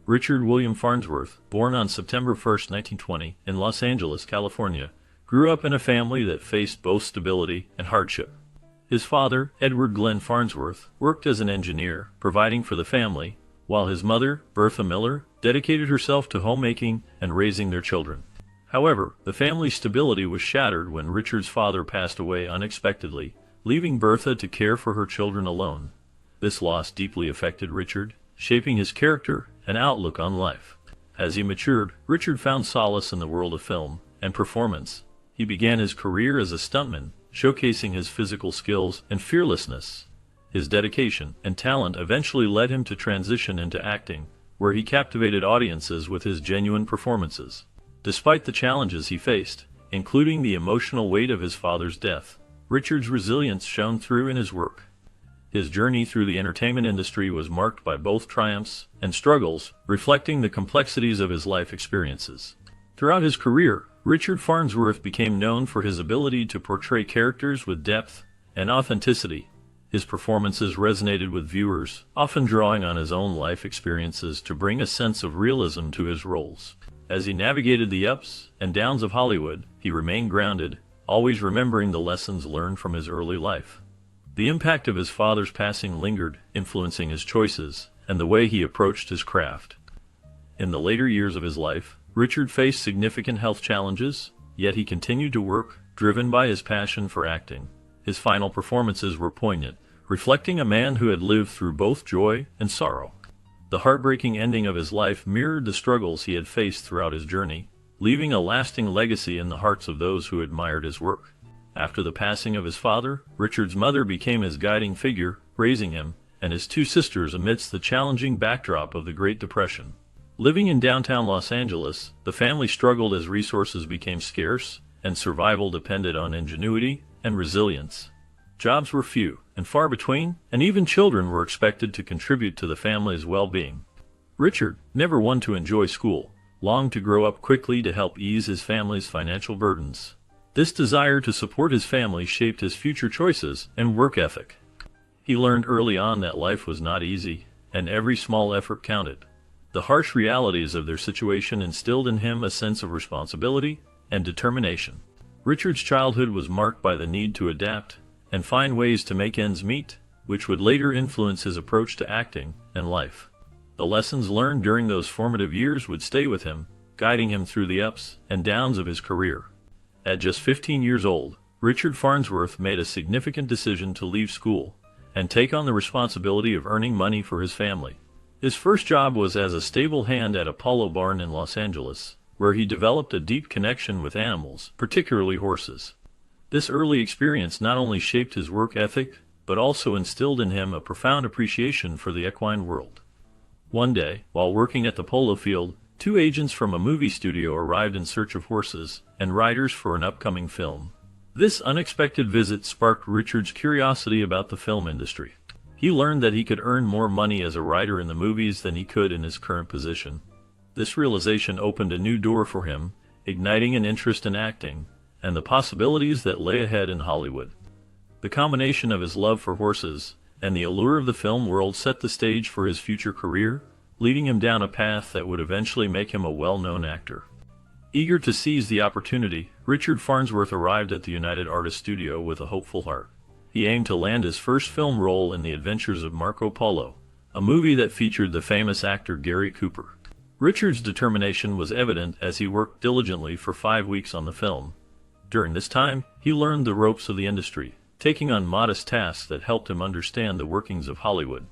Richard William Farnsworth, born on September 1, 1920, in Los Angeles, California, grew up in a family that faced both stability and hardship. His father, Edward Glenn Farnsworth, worked as an engineer, providing for the family, while his mother, Bertha Miller, dedicated herself to homemaking and raising their children. However, the family's stability was shattered when Richard's father passed away unexpectedly, leaving Bertha to care for her children alone. This loss deeply affected Richard, shaping his character and outlook on life. As he matured, Richard found solace in the world of film and performance. He began his career as a stuntman, showcasing his physical skills and fearlessness. His dedication and talent eventually led him to transition into acting, where he captivated audiences with his genuine performances. Despite the challenges he faced, including the emotional weight of his father's death, Richard's resilience shone through in his work. His journey through the entertainment industry was marked by both triumphs and struggles, reflecting the complexities of his life experiences. Throughout his career, Richard Farnsworth became known for his ability to portray characters with depth and authenticity. His performances resonated with viewers, often drawing on his own life experiences to bring a sense of realism to his roles. As he navigated the ups and downs of Hollywood, he remained grounded, always remembering the lessons learned from his early life. The impact of his father's passing lingered, influencing his choices and the way he approached his craft. In the later years of his life, Richard faced significant health challenges, yet he continued to work, driven by his passion for acting. His final performances were poignant, reflecting a man who had lived through both joy and sorrow. The heartbreaking ending of his life mirrored the struggles he had faced throughout his journey, leaving a lasting legacy in the hearts of those who admired his work. After the passing of his father, Richard's mother became his guiding figure, raising him and his two sisters amidst the challenging backdrop of the Great Depression. Living in downtown Los Angeles, the family struggled as resources became scarce, and survival depended on ingenuity and resilience. Jobs were few and far between, and even children were expected to contribute to the family's well-being. Richard, never one to enjoy school, longed to grow up quickly to help ease his family's financial burdens. This desire to support his family shaped his future choices and work ethic. He learned early on that life was not easy, and every small effort counted. The harsh realities of their situation instilled in him a sense of responsibility and determination. Richard's childhood was marked by the need to adapt and find ways to make ends meet, which would later influence his approach to acting and life. The lessons learned during those formative years would stay with him, guiding him through the ups and downs of his career. At just 15 years old, Richard Farnsworth made a significant decision to leave school and take on the responsibility of earning money for his family. His first job was as a stable hand at a Polo barn in Los Angeles, where he developed a deep connection with animals, particularly horses. This early experience not only shaped his work ethic, but also instilled in him a profound appreciation for the equine world. One day, while working at the polo field, two agents from a movie studio arrived in search of horses and riders for an upcoming film. This unexpected visit sparked Richard's curiosity about the film industry. He learned that he could earn more money as a writer in the movies than he could in his current position. This realization opened a new door for him, igniting an interest in acting and the possibilities that lay ahead in Hollywood. The combination of his love for horses and the allure of the film world set the stage for his future career, leading him down a path that would eventually make him a well-known actor. Eager to seize the opportunity, Richard Farnsworth arrived at the United Artists Studio with a hopeful heart. He aimed to land his first film role in The Adventures of Marco Polo, a movie that featured the famous actor Gary Cooper. Richard's determination was evident as he worked diligently for 5 weeks on the film. During this time, he learned the ropes of the industry, taking on modest tasks that helped him understand the workings of Hollywood.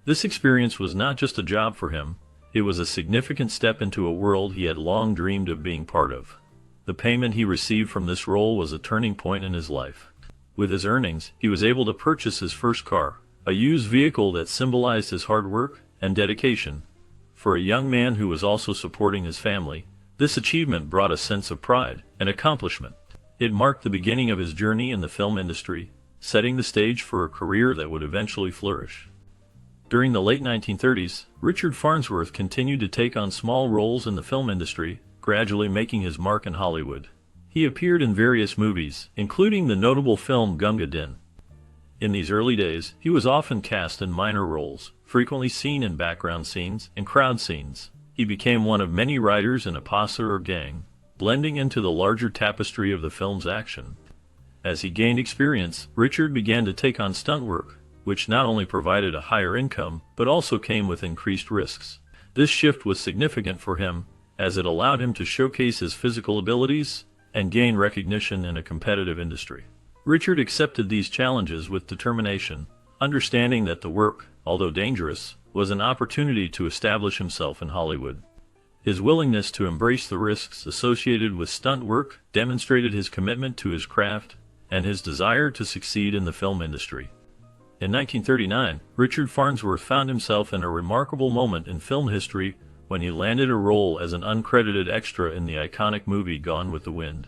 This experience was not just a job for him, it was a significant step into a world he had long dreamed of being part of. The payment he received from this role was a turning point in his life. With his earnings, he was able to purchase his first car, a used vehicle that symbolized his hard work and dedication. For a young man who was also supporting his family, this achievement brought a sense of pride and accomplishment. It marked the beginning of his journey in the film industry, setting the stage for a career that would eventually flourish. During the late 1930s, Richard Farnsworth continued to take on small roles in the film industry, gradually making his mark in Hollywood. He appeared in various movies, including the notable film Gunga Din. In these early days, he was often cast in minor roles, frequently seen in background scenes and crowd scenes. He became one of many riders in a posse or gang, blending into the larger tapestry of the film's action. As he gained experience, Richard began to take on stunt work, which not only provided a higher income, but also came with increased risks. This shift was significant for him, as it allowed him to showcase his physical abilities and gain recognition in a competitive industry. Richard accepted these challenges with determination, understanding that the work, although dangerous, was an opportunity to establish himself in Hollywood. His willingness to embrace the risks associated with stunt work demonstrated his commitment to his craft and his desire to succeed in the film industry. In 1939, Richard Farnsworth found himself in a remarkable moment in film history when he landed a role as an uncredited extra in the iconic movie Gone with the Wind.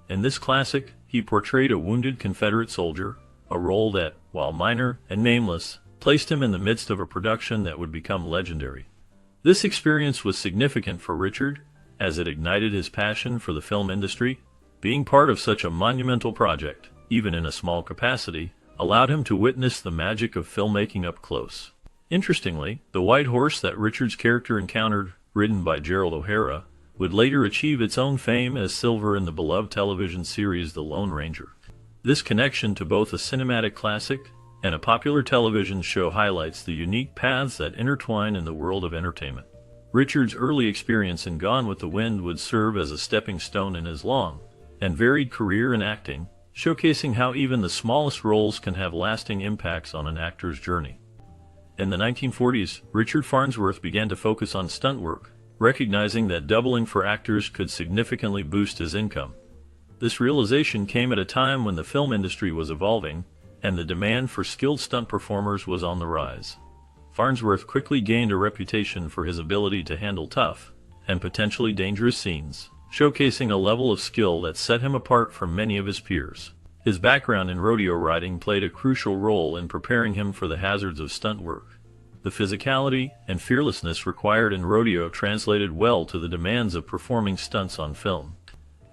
In this classic, he portrayed a wounded Confederate soldier, a role that, while minor and nameless, placed him in the midst of a production that would become legendary. This experience was significant for Richard, as it ignited his passion for the film industry. Being part of such a monumental project, even in a small capacity, allowed him to witness the magic of filmmaking up close. Interestingly, the white horse that Richard's character encountered, ridden by Gerald O'Hara, would later achieve its own fame as Silver in the beloved television series The Lone Ranger. This connection to both a cinematic classic and a popular television show highlights the unique paths that intertwine in the world of entertainment. Richard's early experience in Gone with the Wind would serve as a stepping stone in his long and varied career in acting, showcasing how even the smallest roles can have lasting impacts on an actor's journey. In the 1940s, Richard Farnsworth began to focus on stunt work, recognizing that doubling for actors could significantly boost his income. This realization came at a time when the film industry was evolving, and the demand for skilled stunt performers was on the rise. Farnsworth quickly gained a reputation for his ability to handle tough and potentially dangerous scenes, showcasing a level of skill that set him apart from many of his peers. His background in rodeo riding played a crucial role in preparing him for the hazards of stunt work. The physicality and fearlessness required in rodeo translated well to the demands of performing stunts on film.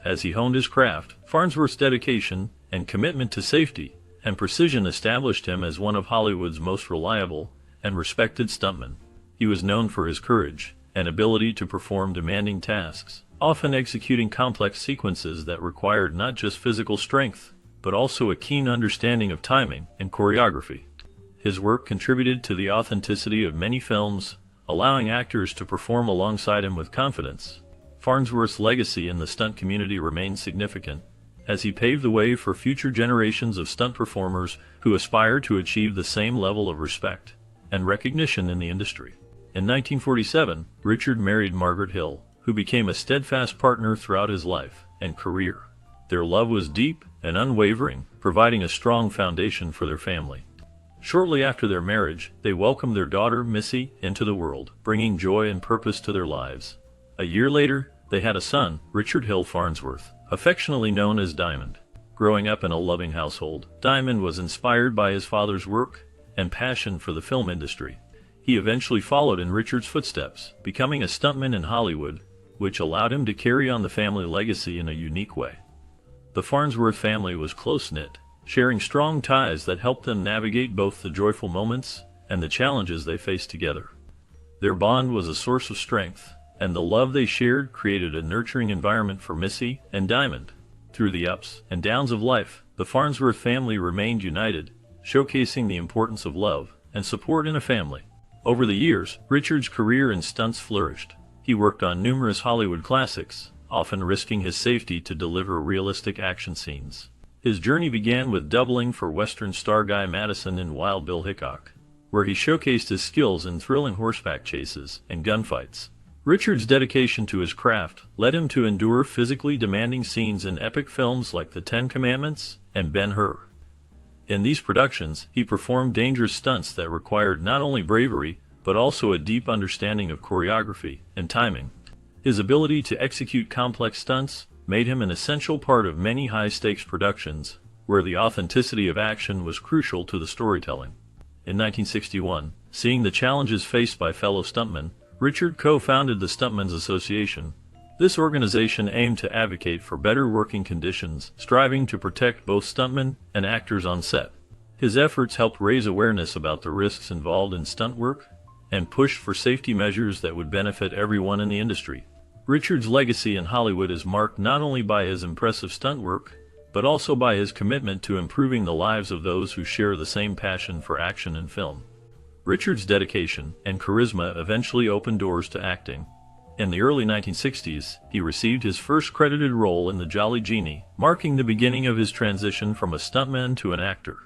As he honed his craft, Farnsworth's dedication and commitment to safety and precision established him as one of Hollywood's most reliable and respected stuntmen. He was known for his courage and ability to perform demanding tasks, often executing complex sequences that required not just physical strength, but also a keen understanding of timing and choreography. His work contributed to the authenticity of many films, allowing actors to perform alongside him with confidence. Farnsworth's legacy in the stunt community remains significant, as he paved the way for future generations of stunt performers who aspire to achieve the same level of respect and recognition in the industry. In 1947, Richard married Margaret Hill, who became a steadfast partner throughout his life and career. Their love was deep and unwavering, providing a strong foundation for their family. Shortly after their marriage, they welcomed their daughter Missy into the world, bringing joy and purpose to their lives. A year later, they had a son, Richard Hill Farnsworth, affectionately known as Diamond. Growing up in a loving household, Diamond was inspired by his father's work and passion for the film industry. He eventually followed in Richard's footsteps, becoming a stuntman in Hollywood, which allowed him to carry on the family legacy in a unique way. The Farnsworth family was close-knit, sharing strong ties that helped them navigate both the joyful moments and the challenges they faced together. Their bond was a source of strength, and the love they shared created a nurturing environment for Missy and Diamond. Through the ups and downs of life, the Farnsworth family remained united, showcasing the importance of love and support in a family. Over the years, Richard's career in stunts flourished. He worked on numerous Hollywood classics, often risking his safety to deliver realistic action scenes. His journey began with doubling for Western star Guy Madison in Wild Bill Hickok, where he showcased his skills in thrilling horseback chases and gunfights. Richard's dedication to his craft led him to endure physically demanding scenes in epic films like The Ten Commandments and Ben-Hur. In these productions, he performed dangerous stunts that required not only bravery, but also a deep understanding of choreography and timing. His ability to execute complex stunts made him an essential part of many high-stakes productions, where the authenticity of action was crucial to the storytelling. In 1961, seeing the challenges faced by fellow stuntmen, Richard co-founded the Stuntmen's Association. This organization aimed to advocate for better working conditions, striving to protect both stuntmen and actors on set. His efforts helped raise awareness about the risks involved in stunt work and pushed for safety measures that would benefit everyone in the industry. Richard's legacy in Hollywood is marked not only by his impressive stunt work, but also by his commitment to improving the lives of those who share the same passion for action and film. Richard's dedication and charisma eventually opened doors to acting. In the early 1960s, he received his first credited role in The Jolly Genie, marking the beginning of his transition from a stuntman to an actor.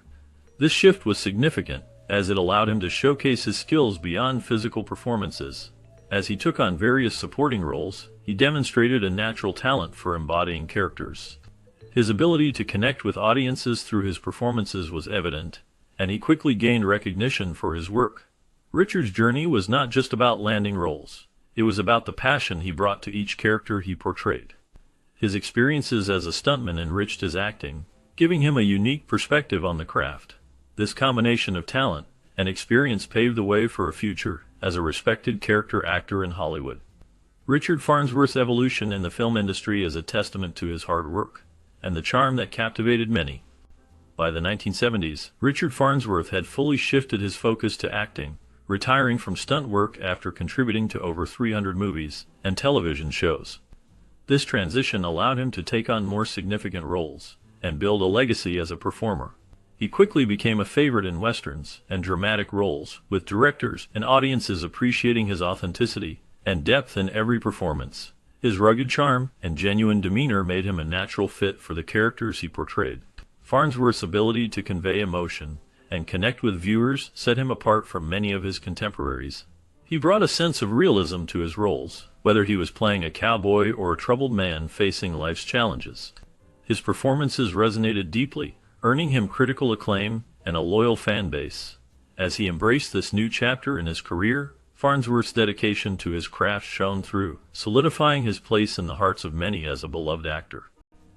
This shift was significant, as it allowed him to showcase his skills beyond physical performances. As he took on various supporting roles, he demonstrated a natural talent for embodying characters. His ability to connect with audiences through his performances was evident, and he quickly gained recognition for his work. Richard's journey was not just about landing roles. It was about the passion he brought to each character he portrayed. His experiences as a stuntman enriched his acting, giving him a unique perspective on the craft. This combination of talent and experience paved the way for a future as a respected character actor in Hollywood. Richard Farnsworth's evolution in the film industry is a testament to his hard work and the charm that captivated many. By the 1970s, Richard Farnsworth had fully shifted his focus to acting, retiring from stunt work after contributing to over 300 movies and television shows. This transition allowed him to take on more significant roles and build a legacy as a performer. He quickly became a favorite in westerns and dramatic roles, with directors and audiences appreciating his authenticity and depth in every performance. His rugged charm and genuine demeanor made him a natural fit for the characters he portrayed. Farnsworth's ability to convey emotion and connect with viewers set him apart from many of his contemporaries. He brought a sense of realism to his roles, whether he was playing a cowboy or a troubled man facing life's challenges. His performances resonated deeply, earning him critical acclaim and a loyal fan base. As he embraced this new chapter in his career, Farnsworth's dedication to his craft shone through, solidifying his place in the hearts of many as a beloved actor.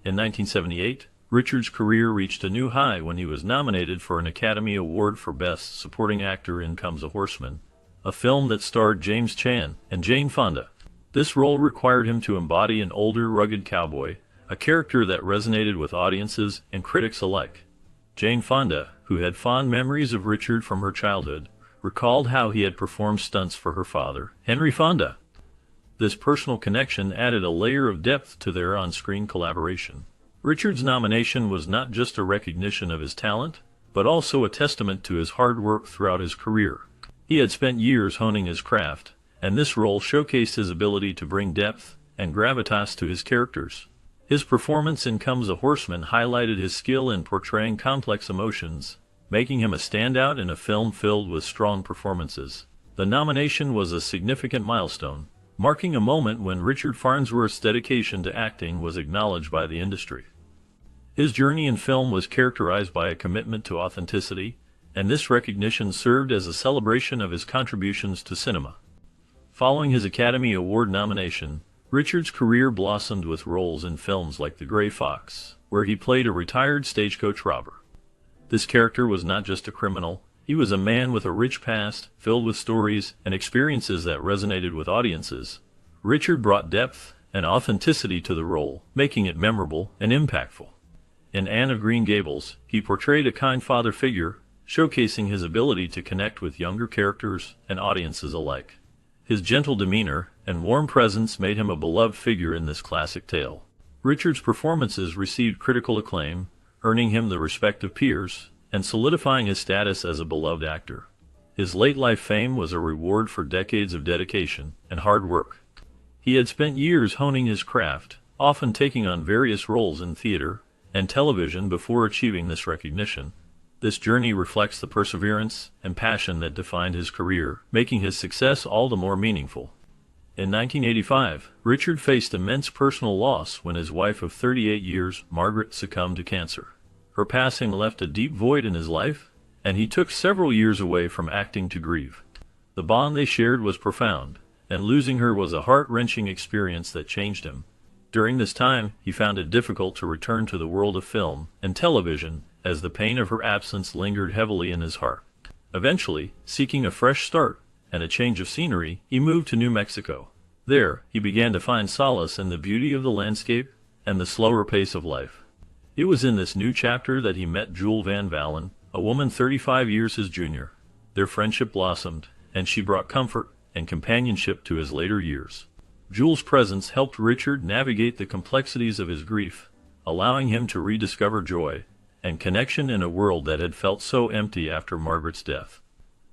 In 1978, Richard's career reached a new high when he was nominated for an Academy Award for Best Supporting Actor in Comes a Horseman, a film that starred James Caan and Jane Fonda. This role required him to embody an older, rugged cowboy, a character that resonated with audiences and critics alike. Jane Fonda, who had fond memories of Richard from her childhood, recalled how he had performed stunts for her father, Henry Fonda. This personal connection added a layer of depth to their on-screen collaboration. Richard's nomination was not just a recognition of his talent, but also a testament to his hard work throughout his career. He had spent years honing his craft, and this role showcased his ability to bring depth and gravitas to his characters. His performance in Comes a Horseman highlighted his skill in portraying complex emotions, making him a standout in a film filled with strong performances. The nomination was a significant milestone, marking a moment when Richard Farnsworth's dedication to acting was acknowledged by the industry. His journey in film was characterized by a commitment to authenticity, and this recognition served as a celebration of his contributions to cinema. Following his Academy Award nomination, Richard's career blossomed with roles in films like The Gray Fox, where he played a retired stagecoach robber. This character was not just a criminal, he was a man with a rich past, filled with stories and experiences that resonated with audiences. Richard brought depth and authenticity to the role, making it memorable and impactful. In Anne of Green Gables, he portrayed a kind father figure, showcasing his ability to connect with younger characters and audiences alike. His gentle demeanor and warm presence made him a beloved figure in this classic tale. Richard's performances received critical acclaim, earning him the respect of peers and solidifying his status as a beloved actor. His late-life fame was a reward for decades of dedication and hard work. He had spent years honing his craft, often taking on various roles in theater and television before achieving this recognition. This journey reflects the perseverance and passion that defined his career, making his success all the more meaningful. In 1985, Richard faced immense personal loss when his wife of 38 years, Margaret, succumbed to cancer. Her passing left a deep void in his life, and he took several years away from acting to grieve. The bond they shared was profound, and losing her was a heart-wrenching experience that changed him. During this time, he found it difficult to return to the world of film and television, as the pain of her absence lingered heavily in his heart. Eventually, seeking a fresh start and a change of scenery, he moved to New Mexico. There, he began to find solace in the beauty of the landscape and the slower pace of life. It was in this new chapter that he met Jewel Van Valen, a woman 35 years his junior. Their friendship blossomed, and she brought comfort and companionship to his later years. Jules' presence helped Richard navigate the complexities of his grief, allowing him to rediscover joy and connection in a world that had felt so empty after Margaret's death.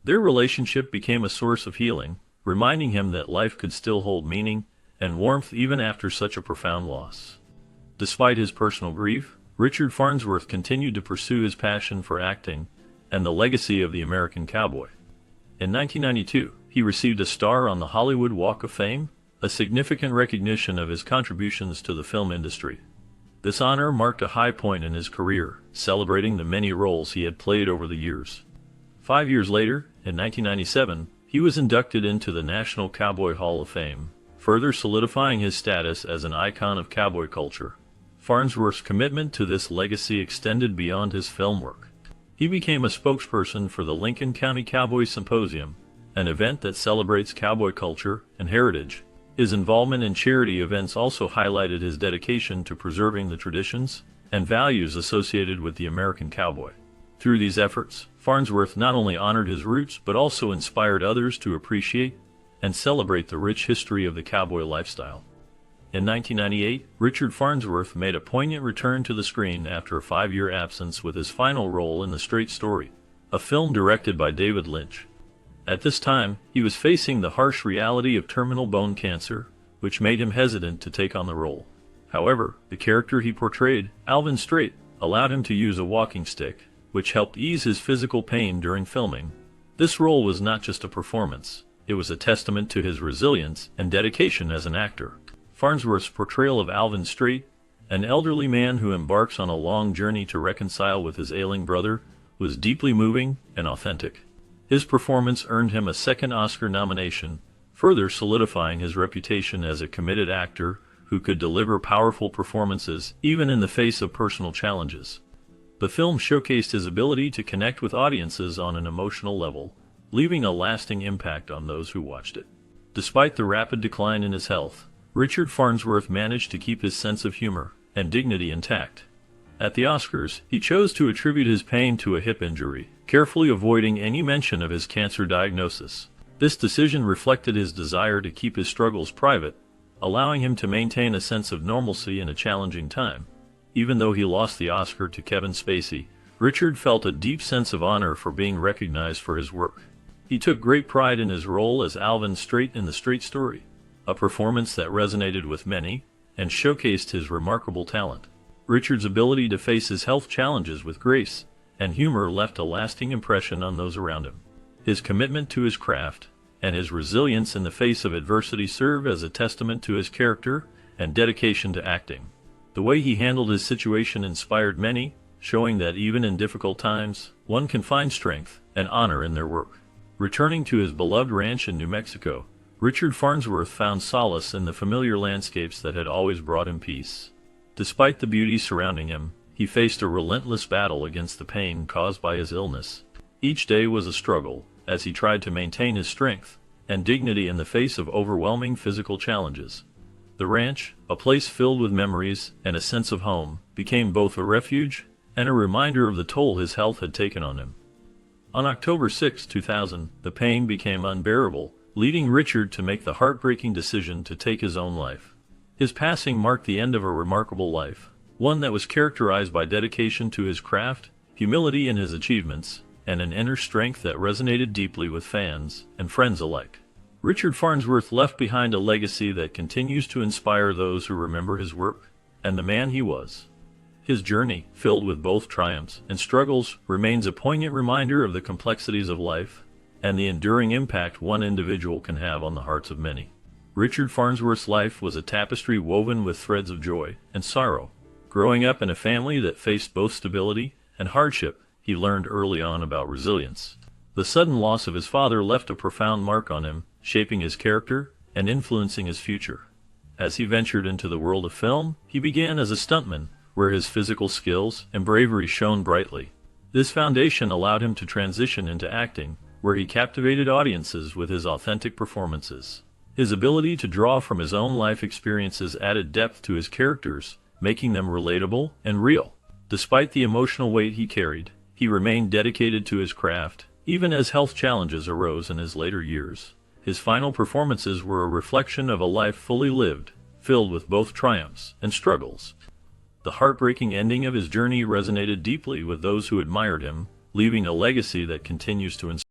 Their relationship became a source of healing, reminding him that life could still hold meaning and warmth even after such a profound loss. Despite his personal grief, Richard Farnsworth continued to pursue his passion for acting and the legacy of the American cowboy. In 1992, he received a star on the Hollywood Walk of Fame, a significant recognition of his contributions to the film industry. This honor marked a high point in his career, celebrating the many roles he had played over the years. 5 years later, in 1997, he was inducted into the National Cowboy Hall of Fame, further solidifying his status as an icon of cowboy culture. Farnsworth's commitment to this legacy extended beyond his film work. He became a spokesperson for the Lincoln County Cowboy Symposium, an event that celebrates cowboy culture and heritage. His involvement in charity events also highlighted his dedication to preserving the traditions and values associated with the American cowboy. Through these efforts, Farnsworth not only honored his roots but also inspired others to appreciate and celebrate the rich history of the cowboy lifestyle. In 1998, Richard Farnsworth made a poignant return to the screen after a 5-year absence with his final role in The Straight Story, a film directed by David Lynch. At this time, he was facing the harsh reality of terminal bone cancer, which made him hesitant to take on the role. However, the character he portrayed, Alvin Straight, allowed him to use a walking stick, which helped ease his physical pain during filming. This role was not just a performance, it was a testament to his resilience and dedication as an actor. Farnsworth's portrayal of Alvin Straight, an elderly man who embarks on a long journey to reconcile with his ailing brother, was deeply moving and authentic. His performance earned him a second Oscar nomination, further solidifying his reputation as a committed actor who could deliver powerful performances even in the face of personal challenges. The film showcased his ability to connect with audiences on an emotional level, leaving a lasting impact on those who watched it. Despite the rapid decline in his health, Richard Farnsworth managed to keep his sense of humor and dignity intact. At the Oscars, he chose to attribute his pain to a hip injury, carefully avoiding any mention of his cancer diagnosis. This decision reflected his desire to keep his struggles private, allowing him to maintain a sense of normalcy in a challenging time. Even though he lost the Oscar to Kevin Spacey, Richard felt a deep sense of honor for being recognized for his work. He took great pride in his role as Alvin Straight in The Straight Story, a performance that resonated with many and showcased his remarkable talent. Richard's ability to face his health challenges with grace and humor left a lasting impression on those around him. His commitment to his craft and his resilience in the face of adversity serve as a testament to his character and dedication to acting. The way he handled his situation inspired many, showing that even in difficult times, one can find strength and honor in their work. Returning to his beloved ranch in New Mexico, Richard Farnsworth found solace in the familiar landscapes that had always brought him peace. Despite the beauty surrounding him, he faced a relentless battle against the pain caused by his illness. Each day was a struggle, as he tried to maintain his strength and dignity in the face of overwhelming physical challenges. The ranch, a place filled with memories and a sense of home, became both a refuge and a reminder of the toll his health had taken on him. On October 6, 2000, the pain became unbearable, leading Richard to make the heartbreaking decision to take his own life. His passing marked the end of a remarkable life, one that was characterized by dedication to his craft, humility in his achievements, and an inner strength that resonated deeply with fans and friends alike. Richard Farnsworth left behind a legacy that continues to inspire those who remember his work and the man he was. His journey, filled with both triumphs and struggles, remains a poignant reminder of the complexities of life and the enduring impact one individual can have on the hearts of many. Richard Farnsworth's life was a tapestry woven with threads of joy and sorrow. Growing up in a family that faced both stability and hardship, he learned early on about resilience. The sudden loss of his father left a profound mark on him, shaping his character and influencing his future. As he ventured into the world of film, he began as a stuntman, where his physical skills and bravery shone brightly. This foundation allowed him to transition into acting, where he captivated audiences with his authentic performances. His ability to draw from his own life experiences added depth to his characters, making them relatable and real. Despite the emotional weight he carried, He remained dedicated to his craft, even as health challenges arose in his later years. His final performances were a reflection of a life fully lived, filled with both triumphs and struggles. The heartbreaking ending of his journey resonated deeply with those who admired him, leaving a legacy that continues to inspire.